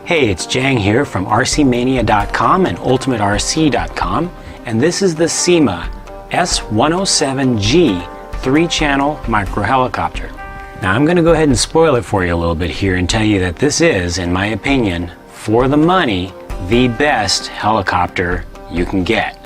Hey, it's Jang here from rcmania.com and ultimaterc.com, and this is the Syma S107 G 3-channel micro helicopter. Now I'm going to go ahead and spoil it for you a little bit here and tell you that this is, in my opinion, for the money, the best helicopter you can get.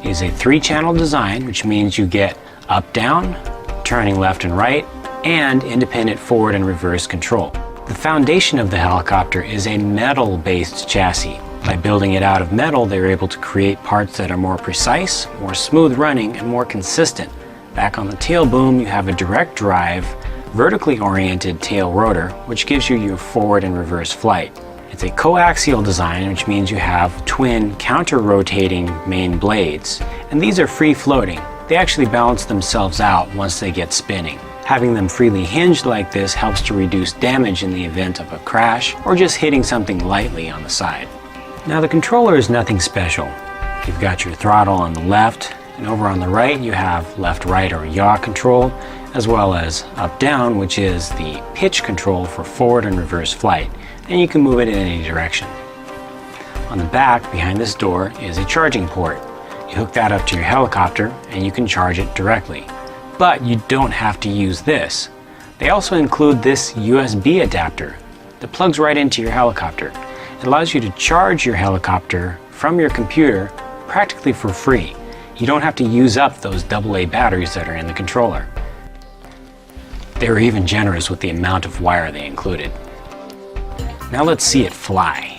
It is a 3-channel design, which means you get up-down, turning left and right, and independent forward and reverse control. The foundation of the helicopter is a metal-based chassis. By building it out of metal, they're able to create parts that are more precise, more smooth running, and more consistent. Back on the tail boom, you have a direct drive, vertically oriented tail rotor, which gives you your forward and reverse flight. It's a coaxial design, which means you have twin counter-rotating main blades, and these are free-floating. They actually balance themselves out once they get spinning. Having them freely hinged like this helps to reduce damage in the event of a crash or just hitting something lightly on the side. Now the controller is nothing special. You've got your throttle on the left, and over on the right you have left-right or yaw control, as well as up-down, which is the pitch control for forward and reverse flight, and you can move it in any direction. On the back, behind this door, is a charging port. You hook that up to your helicopter and you can charge it directly. But you don't have to use this. They also include this USB adapter that plugs right into your helicopter. It allows you to charge your helicopter from your computer practically for free. You don't have to use up those AA batteries that are in the controller. They were even generous with the amount of wire they included. Now let's see it fly.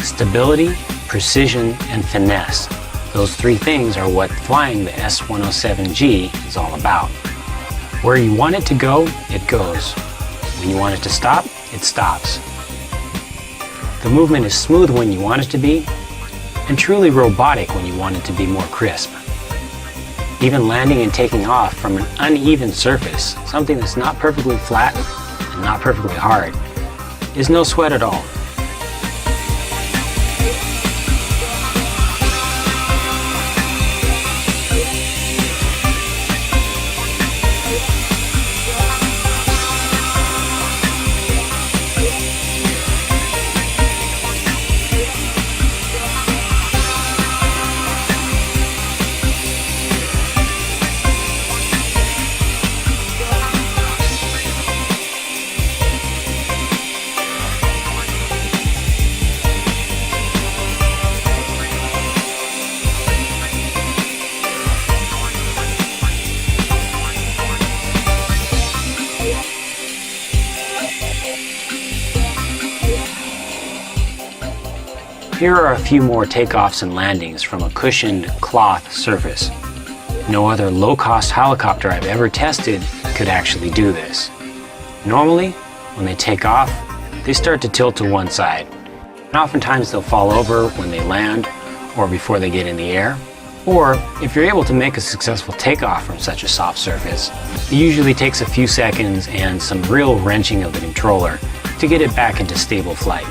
Stability, precision, and finesse. Those three things are what flying the S107 G is all about. Where you want it to go, it goes. When you want it to stop, it stops. The movement is smooth when you want it to be, and truly robotic when you want it to be more crisp. Even landing and taking off from an uneven surface, something that's not perfectly flat and not perfectly hard, is no sweat at all. Here are a few more takeoffs and landings from a cushioned cloth surface. No other low-cost helicopter I've ever tested could actually do this. Normally, when they take off, they start to tilt to one side. And oftentimes they'll fall over when they land or before they get in the air. Or, if you're able to make a successful takeoff from such a soft surface, it usually takes a few seconds and some real wrenching of the controller to get it back into stable flight.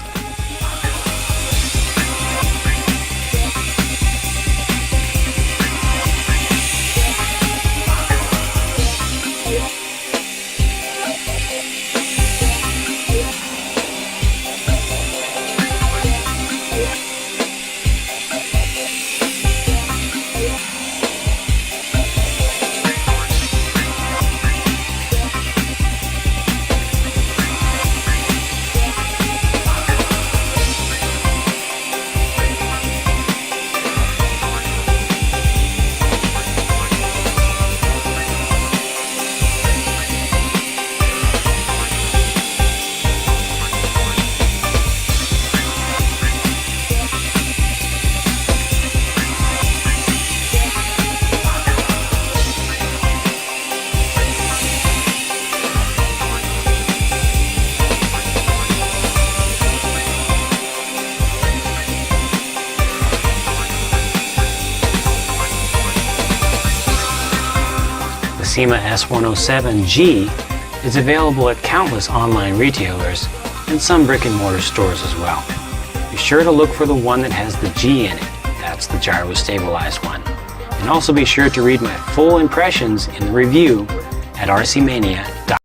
Syma S107 G is available at countless online retailers and some brick-and-mortar stores as well. Be sure to look for the one that has the G in it. That's the gyro-stabilized one. And also be sure to read my full impressions in the review at rcmania.com.